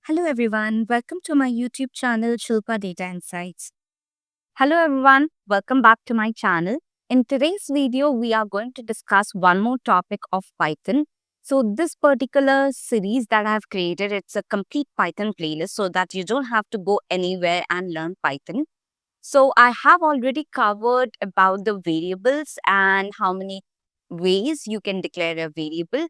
Hello everyone, welcome to my YouTube channel Shilpa Data Insights. Hello everyone, welcome back to my channel. In today's video, we are going to discuss one more topic of Python. So this particular series that I have created, it's a complete Python playlist so that you don't have to go anywhere and learn Python. So I have already covered about the variables and how many ways you can declare a variable.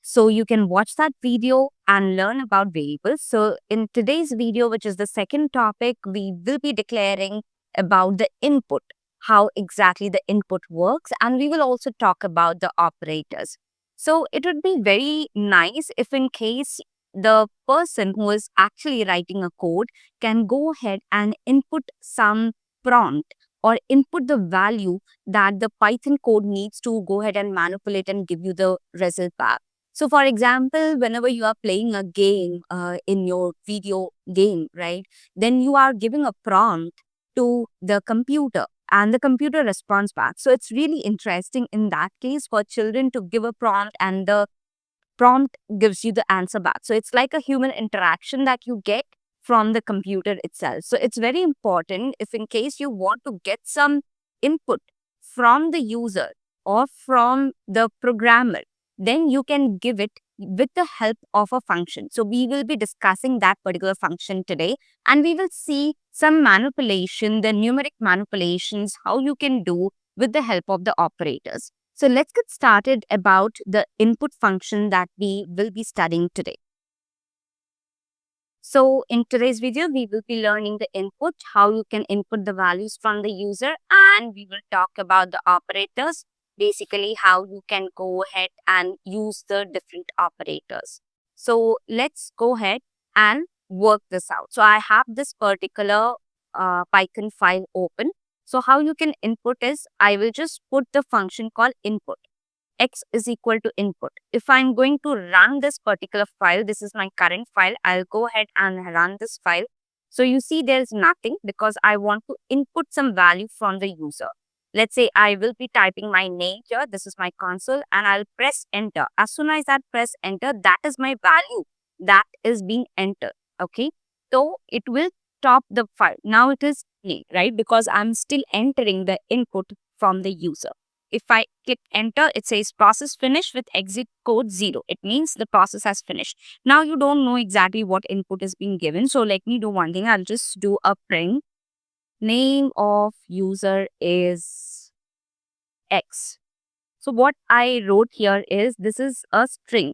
So you can watch that video and learn about variables. So in today's video, which is the second topic, we will be declaring about the input, how exactly the input works, and we will also talk about the operators. So it would be very nice if in case the person who is actually writing a code can go ahead and input some prompt or input the value that the Python code needs to go ahead and manipulate and give you the result back. So, for example, whenever you are playing a game in your video game, right, then you are giving a prompt to the computer and the computer responds back. So, it's really interesting in that case for children to give a prompt and the prompt gives you the answer back. So, it's like a human interaction that you get from the computer itself. So, it's very important if in case you want to get some input from the user or from the programmer, then you can give it with the help of a function. So we will be discussing that particular function today and we will see some manipulation, the numeric manipulations, how you can do with the help of the operators. So let's get started about the input function that we will be studying today. So in today's video, we will be learning the input, how you can input the values from the user, and we will talk about the operators, basically how you can go ahead and use the different operators. So let's go ahead and work this out. So I have this particular Python file open. So how you can input is, I will just put the function called input. X is equal to input. If I'm going to run this particular file, this is my current file, I'll go ahead and run this file. So you see there's nothing because I want to input some value from the user. Let's say I will be typing my name here. This is my console and I'll press enter. As soon as I press enter, that is my value that is being entered. Okay. So it will stop the file. Now it is name, right? Because I'm still entering the input from the user. If I click enter, it says process finished with exit code 0. It means the process has finished. Now you don't know exactly what input is being given. So let me do one thing. I'll just do a print. Name of user is X. So what I wrote here is this is a string.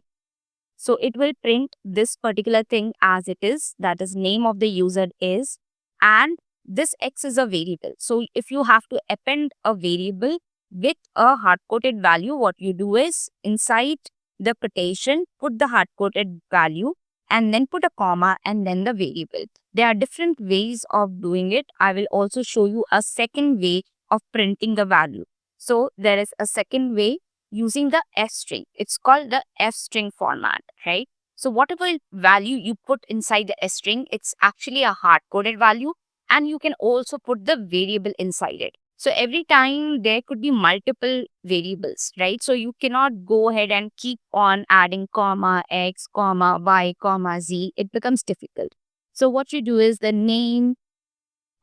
So it will print this particular thing as it is. That is name of the user is. And this X is a variable. So if you have to append a variable with a hard-coded value, what you do is inside the quotation, put the hard-coded value and then put a comma and then the variable. There are different ways of doing it. I will also show you a second way of printing the value. So there is a second way using the F string. It's called the F string format, right? So whatever value you put inside the F string, it's actually a hard-coded value and you can also put the variable inside it. So every time there could be multiple variables, right? So you cannot go ahead and keep on adding comma, X, comma, Y, comma, Z. It becomes difficult. So what you do is the name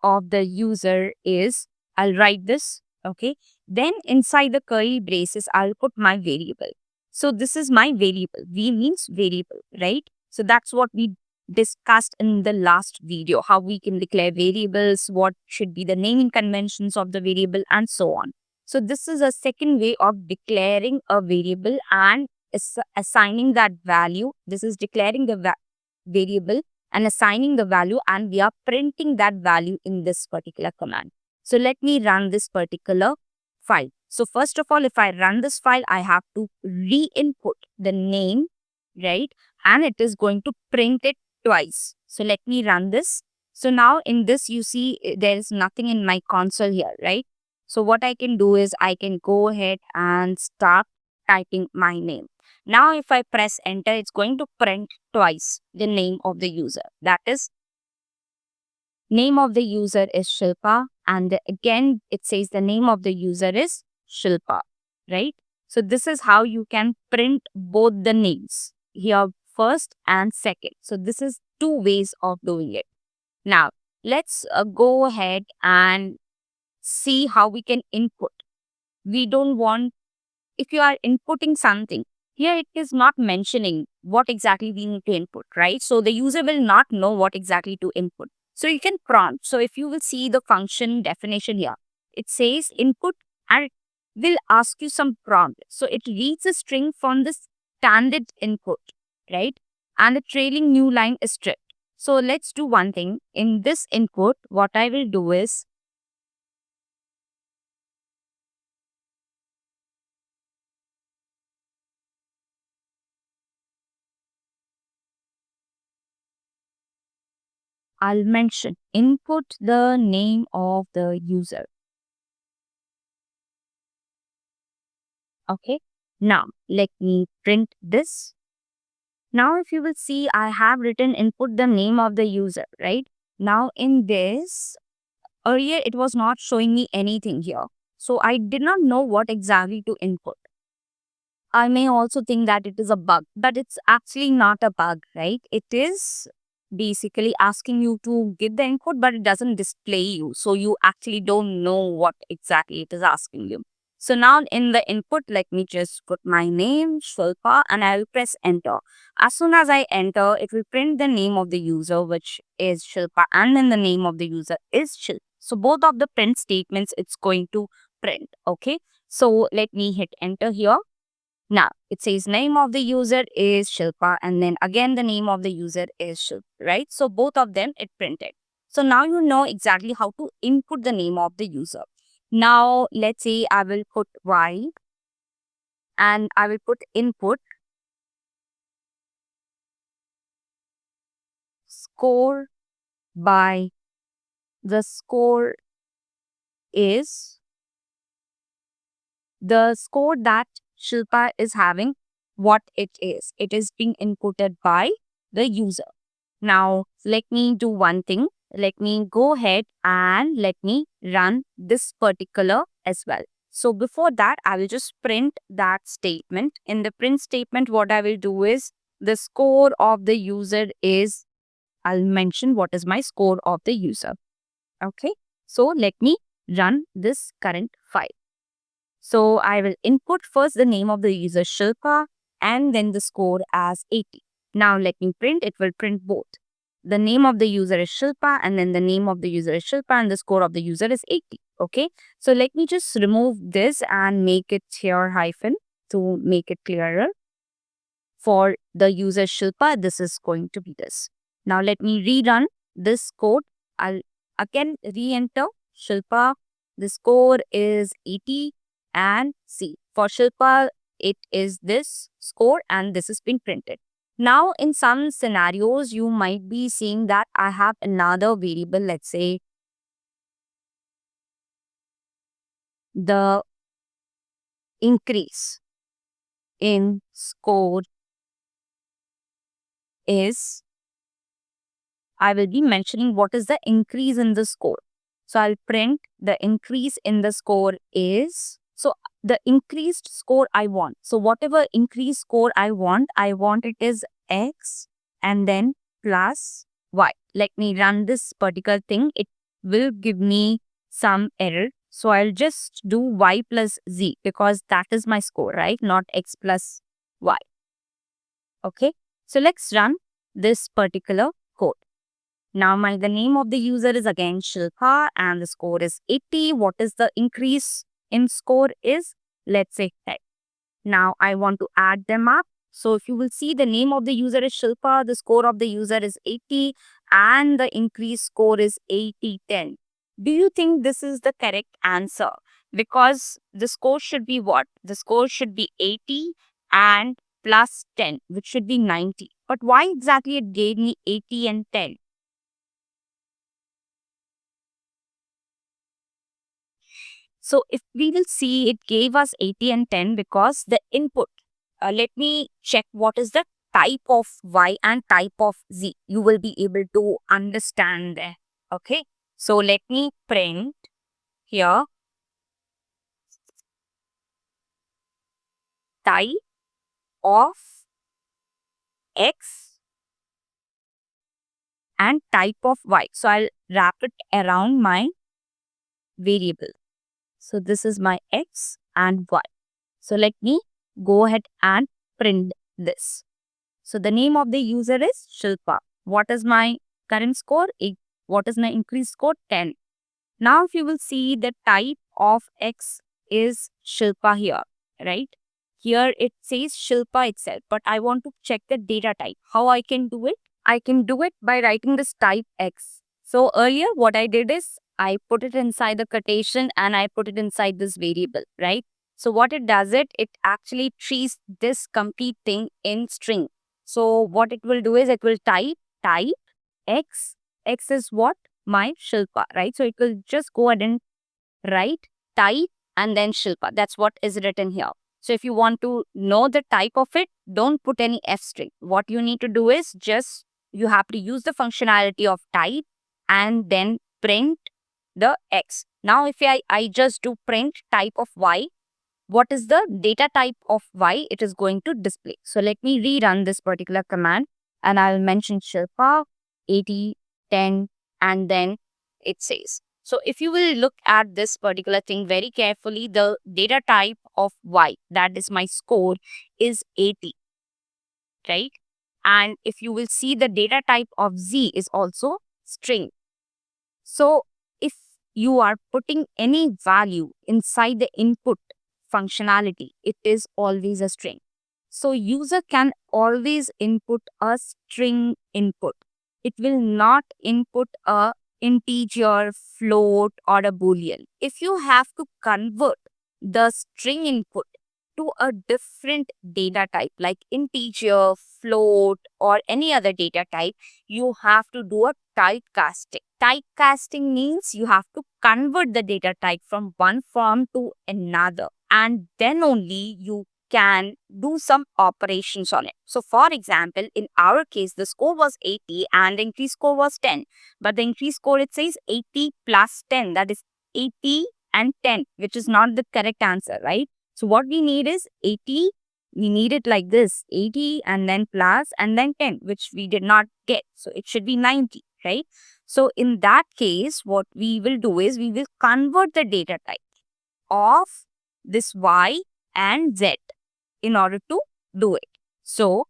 of the user is, I'll write this, okay? Then inside the curly braces, I'll put my variable. So this is my variable. V means variable, right? So that's what we discussed in the last video, how we can declare variables, what should be the naming conventions of the variable and so on. So this is a second way of declaring a variable and assigning that value. This is declaring the variable and assigning the value and we are printing that value in this particular command. So let me run this particular file. So first of all, if I run this file, I have to re-input the name, right? And it is going to print it twice. So let me run this. So now in this, you see there is nothing in my console here, right? So what I can do is I can go ahead and start typing my name. Now if I press enter, it's going to print twice the name of the user. That is, name of the user is Shilpa and again it says the name of the user is Shilpa, right? So this is how you can print both the names here, first and second. So this is two ways of doing it. Now, let's go ahead and see how we can input. We don't want, if you are inputting something, here it is not mentioning what exactly we need to input, right? So the user will not know what exactly to input. So you can prompt. So if you will see the function definition here, it says input and it will ask you some prompt. So it reads a string from the standard input, right? And the trailing new line is stripped. So let's do one thing. In this input, what I will do is I'll mention input the name of the user. Okay. Now let me print this. Now if you will see, I have written input the name of the user, right? Now in this, earlier it was not showing me anything here. So I did not know what exactly to input. I may also think that it is a bug, but it's actually not a bug, right? It is basically asking you to give the input, but it doesn't display you. So you actually don't know what exactly it is asking you. So now in the input, let me just put my name, Shilpa, and I'll press enter. As soon as I enter, it will print the name of the user, which is Shilpa, and then the name of the user is Shilpa. So both of the print statements, it's going to print, okay? So let me hit enter here. Now, it says name of the user is Shilpa and then again the name of the user is Shilpa, right? So both of them it printed. So now you know exactly how to input the name of the user. Now, let's say I will put Y and I will put input score by the score is the score that Shilpa is having, what it is. It is being inputted by the user. Now, let me do one thing. Let me go ahead and let me run this particular as well. So before that, I will just print that statement. In the print statement, what I will do is the score of the user is, I'll mention what is my score of the user. Okay. So let me run this current file. So I will input first the name of the user Shilpa and then the score as 80. Now let me print, it will print both. The name of the user is Shilpa and then the name of the user is Shilpa and the score of the user is 80. Okay. So let me just remove this and make it here hyphen to make it clearer. For the user Shilpa, this is going to be this. Now let me rerun this code. I'll again re-enter Shilpa. The score is 80 and see. For Shilpa, it is this score and this has been printed. Now in some scenarios, you might be seeing that I have another variable, let's say the increase in score is, I will be mentioning what is the increase in the score. So I'll print the increase in the score is, so the increased score I want. So whatever increased score I want it is X and then plus Y. Let me run this particular thing. It will give me some error. So I'll just do Y plus Z because that is my score, right? Not X plus Y. Okay. So let's run this particular code. Now the name of the user is again Shilpa and the score is 80. What is the increase in score is, let's say 10. Now I want to add them up. So if you will see, the name of the user is Shilpa, the score of the user is 80 and the increase score is 8010. Do you think this is the correct answer? Because the score should be what? The score should be 80 and plus 10, which should be 90. But why exactly it gave me 80 and 10? So if we will see, it gave us 80 and 10 because the input, let me check what is the type of Y and type of Z. You will be able to understand there. Okay. So let me print here type of X and type of y. So I'll wrap it around my variable. So this is my x and y. So let me go ahead and print this. So the name of the user is Shilpa. What is my current score? What is my increased score? 10. Now if you will see, the type of x is Shilpa here, right? Here it says Shilpa itself, but I want to check the data type. How I can do it? I can do it by writing this type x. So earlier what I did is I put it inside the quotation and I put it inside this variable, right? So what it does, it actually treats this complete thing in string. So what it will do is it will type x. X is what? My Shilpa, right? So it will just go ahead and write type and then Shilpa. That's what is written here. So if you want to know the type of it, don't put any F string. What you need to do is just you have to use the functionality of type and then print the X. Now if I just do print type of Y, what is the data type of Y it is going to display. So let me rerun this particular command and I'll mention Shilpa 80, 10, and then it says. So if you will look at this particular thing very carefully, the data type of Y, that is my score, is 80, right? And if you will see, the data type of Z is also string. So if you are putting any value inside the input functionality, it is always a string. So user can always input a string input. It will not input a integer, float, or a boolean. If you have to convert the string input to a different data type like integer, float, or any other data type, you have to do a typecasting. Typecasting means you have to convert the data type from one form to another, and then only you can do some operations on it. So for example, in our case, the score was 80 and the increased score was 10. But the increased score, it says 80 plus 10, that is 80 and 10, which is not the correct answer, right? So what we need is 80, we need it like this, 80 and then plus and then 10, which we did not get. So it should be 90, right? So in that case, what we will do is we will convert the data type of this Y and Z in order to do it. So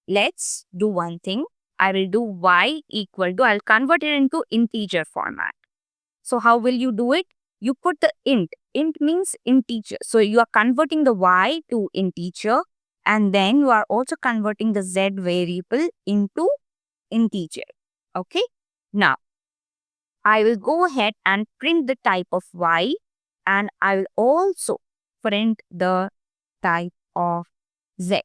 let's do one thing. I will do Y equal to, I'll convert it into integer format. So how will you do it? You put the int. Int means integer. So you are converting the Y to integer and then you are also converting the Z variable into integer. Okay. Now, I will go ahead and print the type of Y and I will also print the type of Z.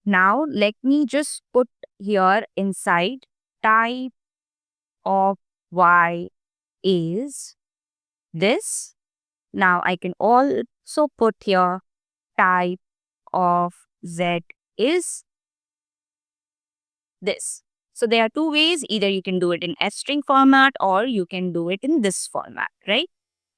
Now, let me just put here inside type of Y is this. Now, I can also put here type of Z is this. So, there are two ways. Either you can do it in string format or you can do it in this format, right?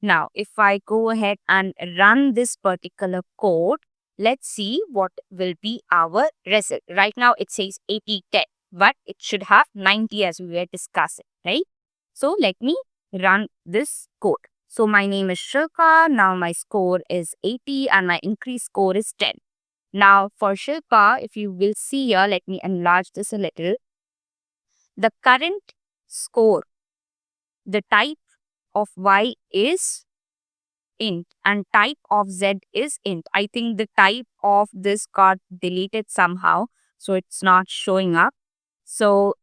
Now, if I go ahead and run this particular code, let's see what will be our result. Right now, it says 80, 10, but it should have 90 as we were discussing, right? So, let me run this code. So, my name is Shilpa. Now, my score is 80 and my increased score is 10. Now, for Shilpa, if you will see here, let me enlarge this a little. The current score, the type of Y is int and type of Z is int. I think the type of this got deleted somehow, so it's not showing up. So,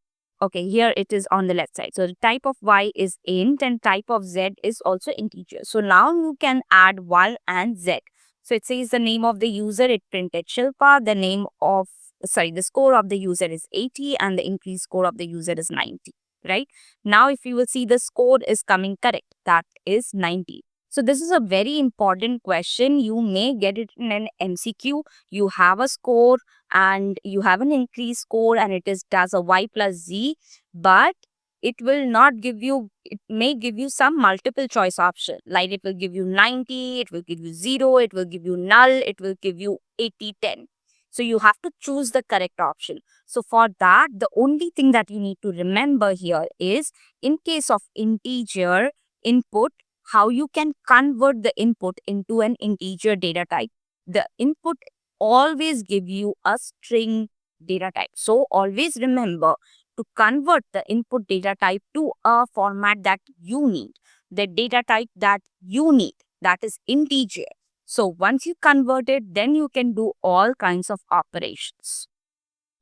okay, here it is on the left side. So, the type of Y is int and type of Z is also integer. So, now you can add Y and Z. So, it says the name of the user, it printed Shilpa, the score of the user is 80 and the increased score of the user is 90, right? Now, if you will see, the score is coming correct, that is 90. So this is a very important question. You may get it in an MCQ. You have a score and you have an increased score and does a Y plus Z, but it will not give you, it may give you some multiple choice option. Like it will give you 90, it will give you 0, it will give you null, it will give you 80, 10. So you have to choose the correct option. So for that, the only thing that you need to remember here is, in case of integer input, how you can convert the input into an integer data type. The input always give you a string data type. So always remember to convert the input data type to a format that you need, the data type that you need, that is integer. So once you convert it, then you can do all kinds of operations,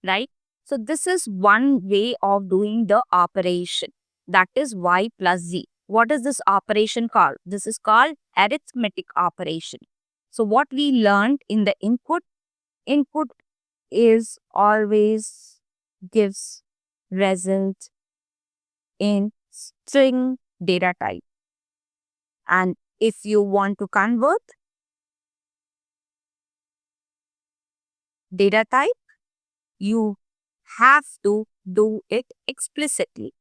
right? So this is one way of doing the operation, that is y plus z. What is this operation called? This is called arithmetic operation. So what we learned in the input is always gives result in string data type. And if you want to convert data type, you have to do it explicitly.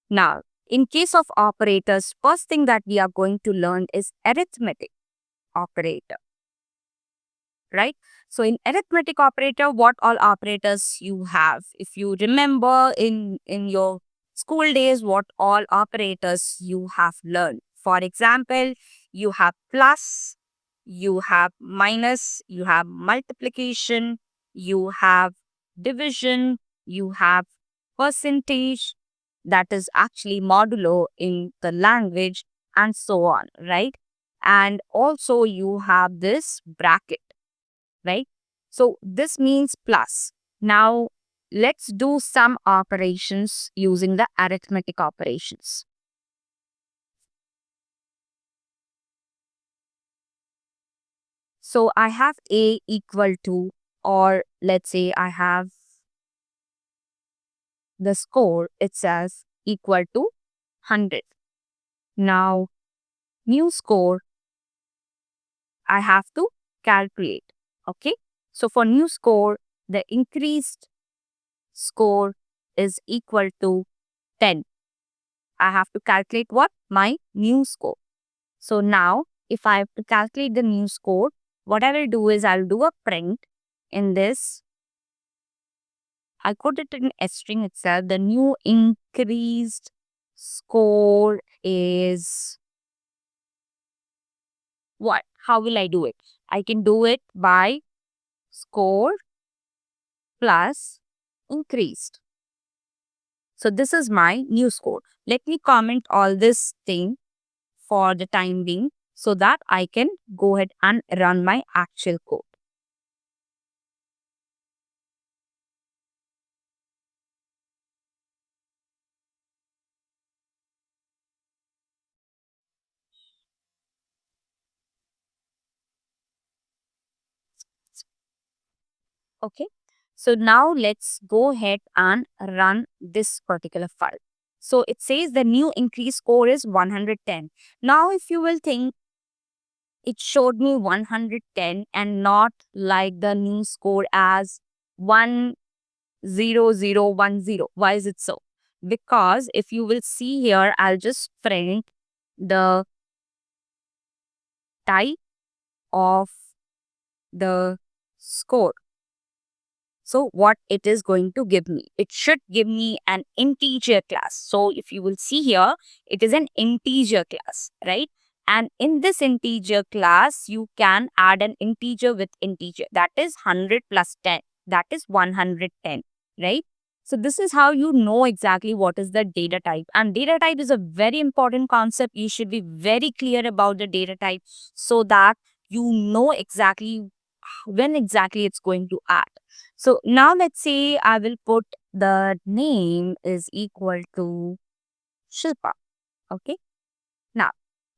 Now, in case of operators, first thing that we are going to learn is arithmetic operator, right? So in arithmetic operator, what all operators you have? If you remember in your school days, what all operators you have learned. For example, you have plus, you have minus, you have multiplication, you have division, you have percentage, that is actually modulo in the language, and so on, right? And also you have this bracket, right? So this means plus. Now let's do some operations using the arithmetic operations. So I have a equal to, or let's say I have the score, it says equal to 100. Now new score I have to calculate. Okay. So for new score, the increased score is equal to 10. I have to calculate what? My new score. So now, if I have to calculate the new score, what I will do is I'll do a print in this. I put it in a string itself. The new increased score is what? How will I do it? I can do it by score plus increased. So this is my new score. Let me comment all this thing for the time being so that I can go ahead and run my actual code. Okay. So now let's go ahead and run this particular file. So it says the new increase score is 110. Now if you will think, it showed me 110 and not like the new score as 10010. Why is it so? Because if you will see here, I'll just print the type of the score. So what it is going to give me? It should give me an integer class. So if you will see here, it is an integer class, right? And in this integer class, you can add an integer with integer. That is 100 plus 10. That is 110, right? So this is how you know exactly what is the data type. And data type is a very important concept. You should be very clear about the data type so that you know exactly when exactly it's going to add. So now let's say I will put the name is equal to Shilpa. Okay. Now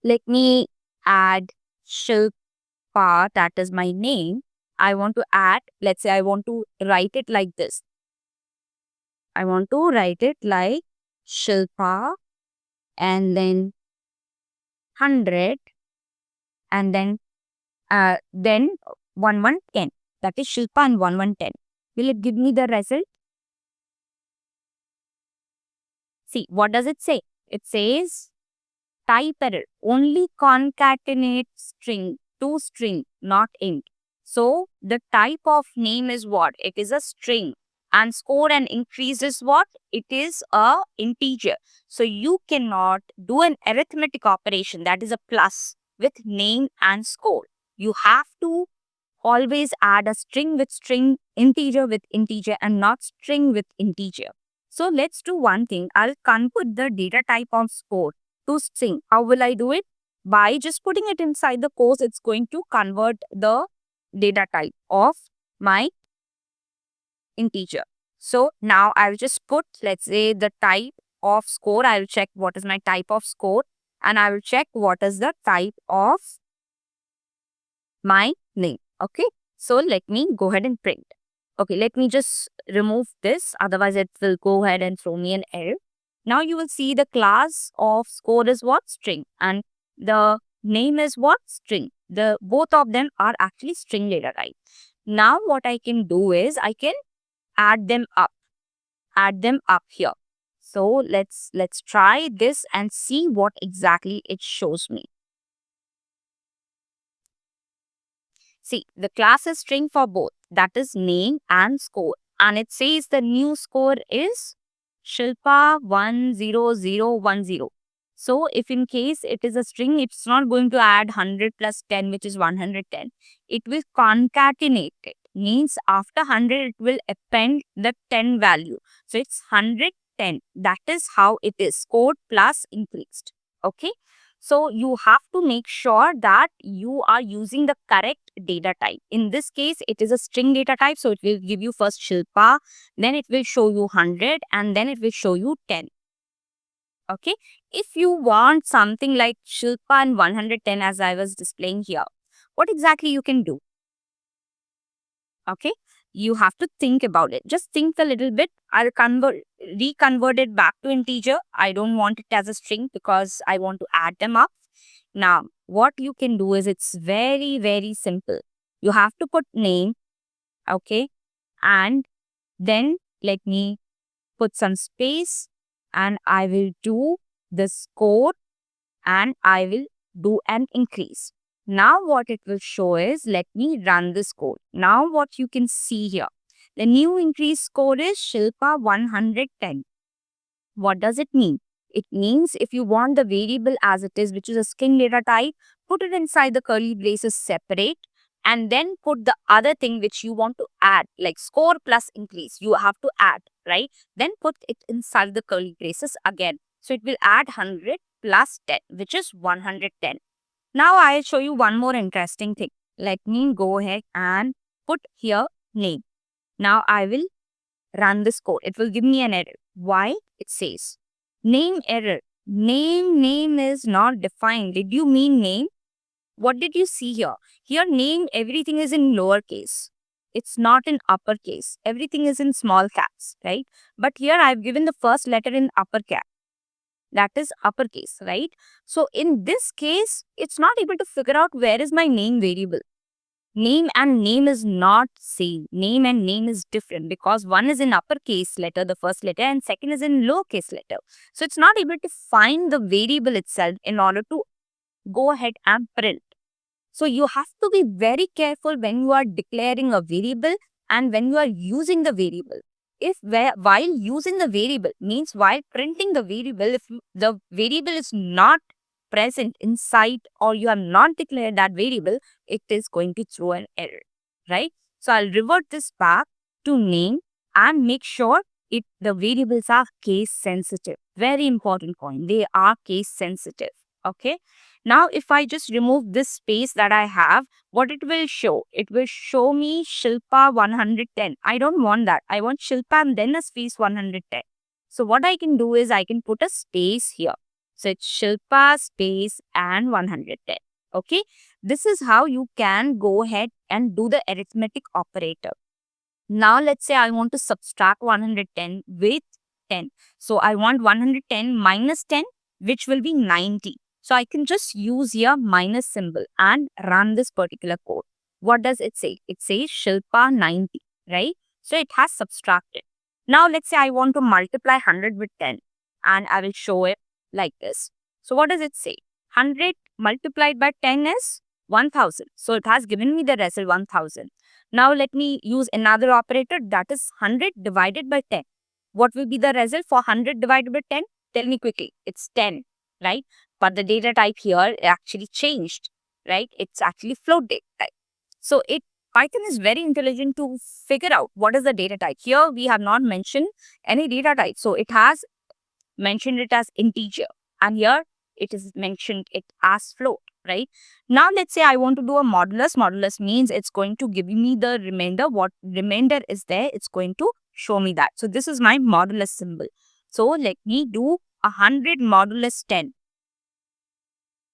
let me add Shilpa, that is my name. I want to add, let's say I want to write it like this. I want to write it like Shilpa and then 100 and then 1110. That is Shilpa and 1110. Will it give me the result? See, what does it say? It says type error. Only concatenate string to string, not int. So the type of name is what? It is a string. And score and increase is what? It is a integer. So you cannot do an arithmetic operation, that is a plus, with name and score. You have to always add a string with string, integer with integer, and not string with integer. So let's do one thing. I'll convert the data type of score to string. How will I do it? By just putting it inside the course, it's going to convert the data type of my integer. So now I'll just put, let's say, the type of score. I'll check what is my type of score, and I will check what is the type of my name. Okay. So let me go ahead and print. Okay, let me just remove this. Otherwise, it will go ahead and throw me an error. Now you will see the class of score is what? String. And the name is what? String. The both of them are actually string data type. Now what I can do is I can add them up. Add them up here. So let's try this and see what exactly it shows me. See, the class is string for both, that is name and score. And it says the new score is Shilpa 10010. So if in case it is a string, it's not going to add 100 plus 10, which is 110. It will concatenate it. Means after 100, it will append the 10 value. So it's 110. That is how it is. Scored plus increased. Okay. So you have to make sure that you are using the correct data type. In this case, it is a string data type. So it will give you first Shilpa, then it will show you 100, and then it will show you 10. Okay. If you want something like Shilpa and 110 as I was displaying here, what exactly you can do? Okay. You have to think about it. Just think a little bit. I'll reconvert it back to integer. I don't want it as a string because I want to add them up. Now, what you can do is it's very, very simple. You have to put name, okay, and then let me put some space, and I will do the score, and I will do an increase. Now what it will show is, let me run this code. Now what you can see here, the new increase score is Shilpa 110. What does it mean? It means if you want the variable as it is, which is a string data type, put it inside the curly braces separate, and then put the other thing which you want to add, like score plus increase. You have to add, right? Then put it inside the curly braces again. So it will add 100 plus 10, which is 110. Now I'll show you one more interesting thing. Let me go ahead and put here name. Now I will run this code. It will give me an error. Why? It says name error. Name is not defined. Did you mean name? What did you see here? Here name, everything is in lowercase. It's not in uppercase. Everything is in small caps, right? But here I've given the first letter in upper cap. That is uppercase, right? So in this case, it's not able to figure out where is my name variable. Name and name is not same. Name and name is different because one is in uppercase letter, the first letter, and second is in lowercase letter. So it's not able to find the variable itself in order to go ahead and print. So you have to be very careful when you are declaring a variable and when you are using the variable. If while using the variable means while printing the variable, if the variable is not present inside or you have not declared that variable, it is going to throw an error, right? So I'll revert this back to name and make sure the variables are case sensitive. Very important point. They are case sensitive. Okay. Now, if I just remove this space that I have, what it will show? It will show me Shilpa 110. I don't want that. I want Shilpa and then a space 110. So what I can do is I can put a space here. So it's Shilpa space and 110. Okay. This is how you can go ahead and do the arithmetic operator. Now let's say I want to subtract 110 with 10. So I want 110 minus 10, which will be 90. So I can just use here minus symbol and run this particular code. What does it say? It says Shilpa 90, right? So it has subtracted. Now let's say I want to multiply 100 with 10 and I will show it like this. So what does it say? 100 multiplied by 10 is 1000. So it has given me the result 1000. Now let me use another operator, that is 100 divided by 10. What will be the result for 100 divided by 10? Tell me quickly. It's 10, right? But the data type here actually changed, right? It's actually float data type. So Python is very intelligent to figure out what is the data type. Here we have not mentioned any data type. So it has mentioned it as integer, and here it is mentioned it as float, right? Now let's say I want to do a modulus. Modulus means it's going to give me the remainder. What remainder is there, it's going to show me that. So this is my modulus symbol. So let me do 100 modulus 10.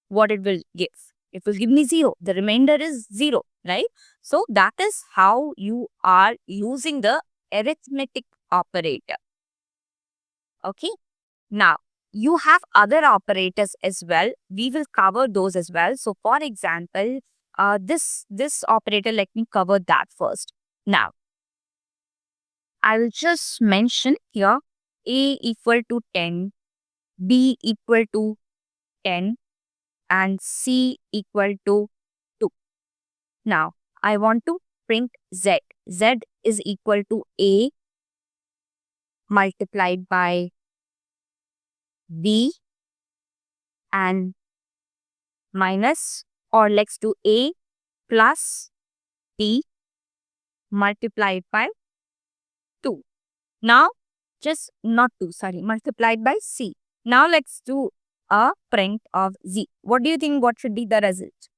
What it will give? It will give me 0. The remainder is 0, right? So that is how you are using the arithmetic operator. Okay. Now, you have other operators as well. We will cover those as well. So, for example, this operator, let me cover that first. Now, I will just mention here A equal to 10, B equal to 10, and C equal to 2. Now, I want to print Z. Z is equal to A multiplied by B and minus, or let's do A plus B multiplied by 2. Now, multiplied by C. Now, let's do a print of Z. What do you think? What should be the result?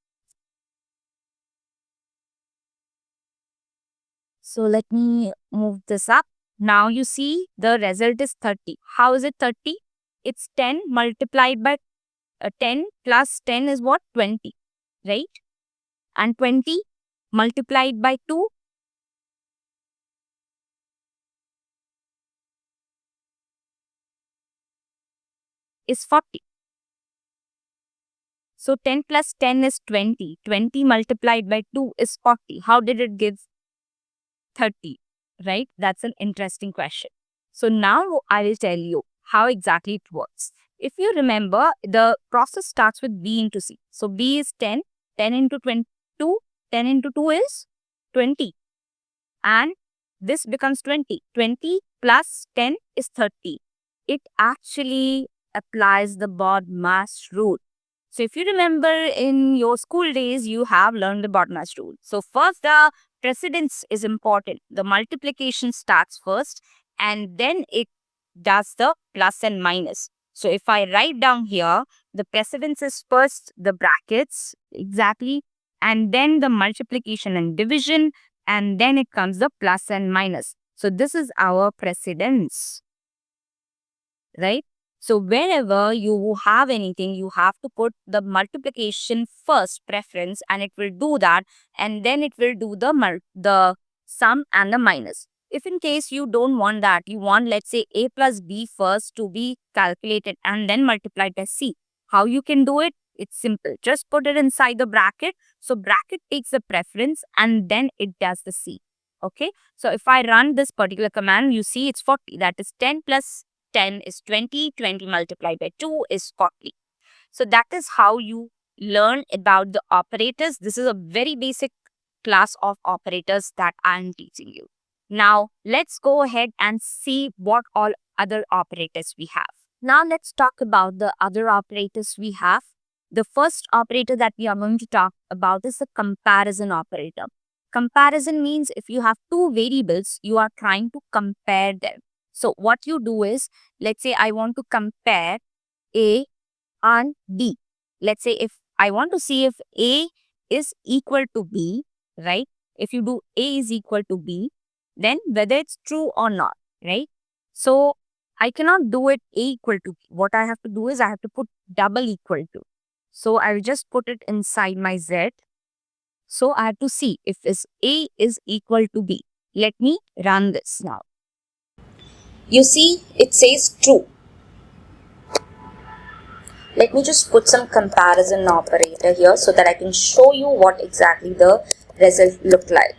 So, let me move this up. Now, you see the result is 30. How is it 30? It's 10 multiplied by 10 plus 10 is what? 20, right? And 20 multiplied by 2 is 40. So 10 plus 10 is 20. 20 multiplied by 2 is 40. How did it give 30? Right? That's an interesting question. So now I will tell you how exactly it works. If you remember, the process starts with B into C. So B is 10. 10 into 22. 10 into 2 is 20. And this becomes 20. 20 plus 10 is 30. It actually applies the BODMAS rule. So if you remember in your school days, you have learned the BODMAS rule. So first, the precedence is important. The multiplication starts first and then it does the plus and minus. So if I write down here, the precedence is first the brackets, exactly, and then the multiplication and division, and then it comes the plus and minus. So this is our precedence, right? So whenever you have anything, you have to put the multiplication first preference, and it will do that, and then it will do the sum and the minus. If in case you don't want that, you want, let's say, A plus B first to be calculated and then multiplied by C. How you can do it? It's simple. Just put it inside the bracket. So bracket takes the preference and then it does the C. Okay. So if I run this particular command, you see it's 40. That is 10 plus 10 is 20. 20 multiplied by 2 is 40. So that is how you learn about the operators. This is a very basic class of operators that I am teaching you. Now, let's go ahead and see what all other operators we have. Now, let's talk about the other operators we have. The first operator that we are going to talk about is the comparison operator. Comparison means if you have two variables, you are trying to compare them. So, what you do is, let's say I want to compare A and B. Let's say if I want to see if A is equal to B, right? If you do A is equal to B, then whether it's true or not, right? So I cannot do it A equal to B. What I have to do is I have to put double equal to. So I will just put it inside my Z. So I have to see if A is equal to B. Let me run this now. You see, it says true. Let me just put some comparison operator here so that I can show you what exactly the result look like.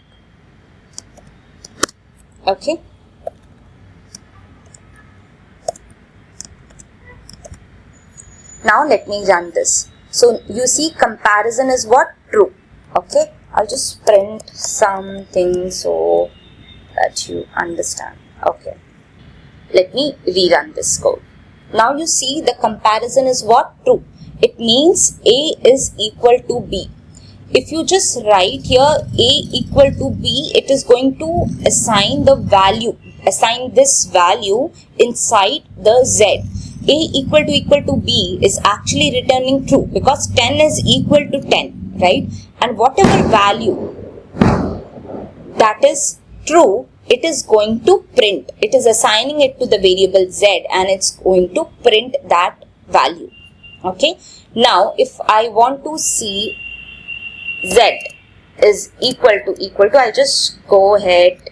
Okay. Now let me run this. So you see comparison is what? true. Okay, I'll just print something so that you understand. Okay, let me rerun this code. Now you see the comparison is what? True. It means A is equal to B. If you just write here A equal to B, it is going to assign this value inside the Z. A equal to B is actually returning true because 10 is equal to 10, right? And whatever value that is true, it is going to print. It is assigning it to the variable Z and it's going to print that value. Okay. Now, if I want to see Z is equal to, I'll just go ahead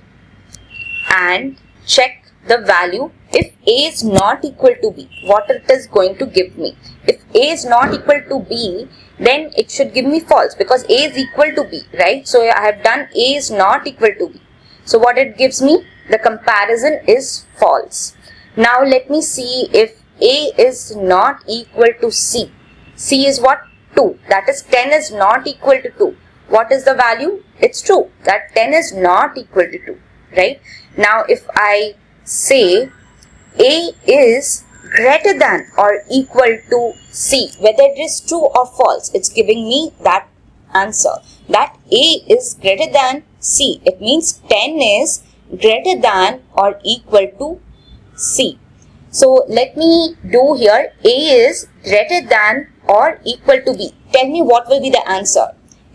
and check the value. If A is not equal to B, what it is going to give me? If A is not equal to B, then it should give me false because A is equal to B, right? So I have done A is not equal to B. So what it gives me? The comparison is false. Now let me see if A is not equal to C. C is what? 2. That is 10 is not equal to 2. What is the value? It's true that 10 is not equal to 2, right? Now if I say A is greater than or equal to C, whether it is true or false, it's giving me that answer that A is greater than C. It means 10 is greater than or equal to C. So let me do here A is greater than or equal to B. Tell me what will be the answer.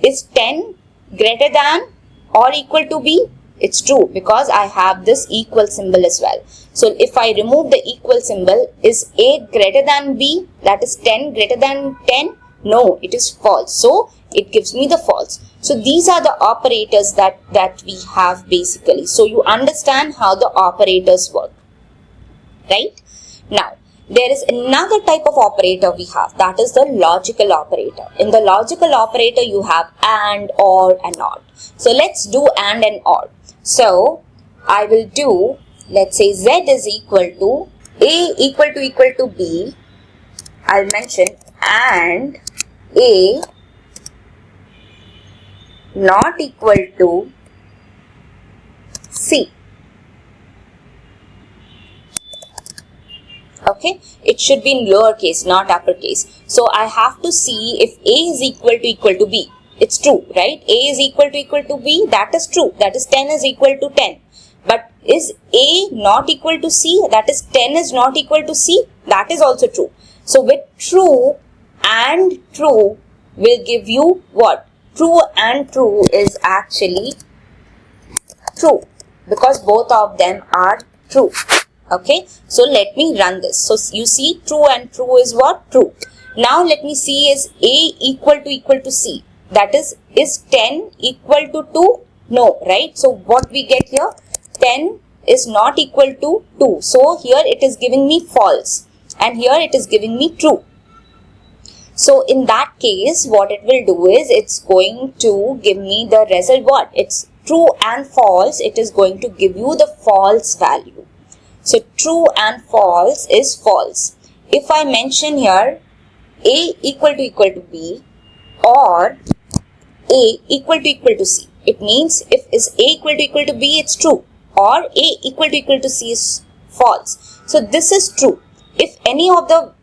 Is 10 greater than or equal to B? It's true because I have this equal symbol as well. So if I remove the equal symbol, is A greater than B? That is 10 greater than 10? No, it is false. So it gives me the false. So these are the operators that we have basically. So you understand how the operators work, right? Now, there is another type of operator we have, that is the logical operator. In the logical operator, you have AND, OR and NOT. So let's do AND and OR. So I will do, let's say Z is equal to A equal to B. I'll mention AND A not equal to C. Okay, it should be in lowercase, not uppercase. So I have to see if A is equal to B. It's true, right? A is equal to B. That is true. That is 10 is equal to 10. But is A not equal to C? That is 10 is not equal to C. That is also true. So with true and true will give you what? True and true is actually true because both of them are true. Okay, so let me run this. So you see true and true is what? True. Now let me see is A equal to C. That is 10 equal to 2? No, right? So what we get here? 10 is not equal to 2. So here it is giving me false and here it is giving me true. So in that case, what it will do is it's going to give me the result what? It's true and false. It is going to give you the false value. So true and false is false. If I mention here A equal to B or A equal to C, it means if is A equal to B, it's true, or A equal to C is false. So this is true. If any of the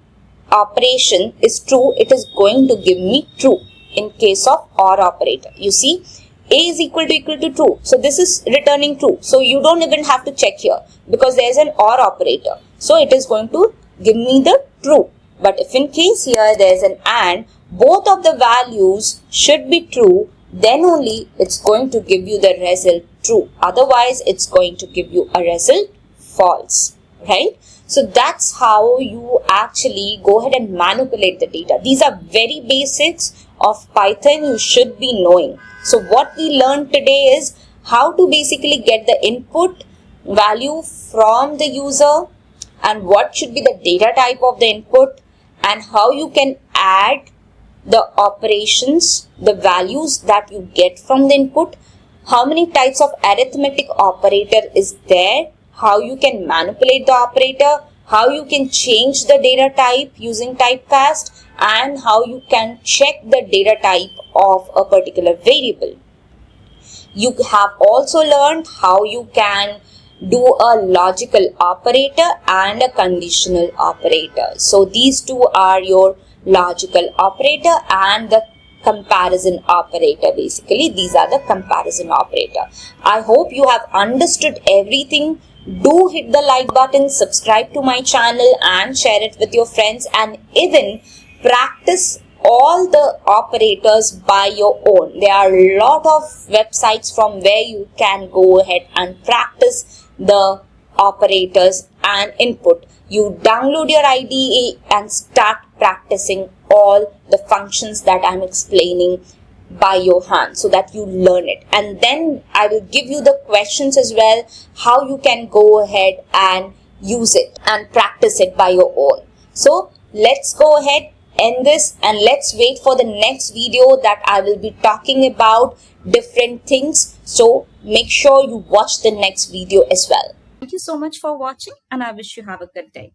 operation is true, it is going to give me true in case of OR operator. You see, A is equal to true. So this is returning true. So you don't even have to check here because there is an OR operator. So it is going to give me the true. But if in case here there is an AND, both of the values should be true, then only it's going to give you the result true. Otherwise, it's going to give you a result false, right? So that's how you actually go ahead and manipulate the data. These are very basics of Python you should be knowing. So what we learned today is how to basically get the input value from the user and what should be the data type of the input and how you can add the operations, the values that you get from the input, how many types of arithmetic operator is there, how you can manipulate the operator, how you can change the data type using typecast, and how you can check the data type of a particular variable. You have also learned how you can do a logical operator and a conditional operator. So these two are your logical operator and the comparison operator. Basically, these are the comparison operator. I hope you have understood everything. Do hit the like button, subscribe to my channel and share it with your friends, and even practice all the operators by your own. There are a lot of websites from where you can go ahead and practice the operators and input. You download your IDE and start practicing all the functions that I'm explaining by your hand so that you learn it. And then I will give you the questions as well, how you can go ahead and use it and practice it by your own. So let's go ahead, end this, and let's wait for the next video that I will be talking about different things. So make sure you watch the next video as well. Thank you so much for watching, and I wish you have a good day.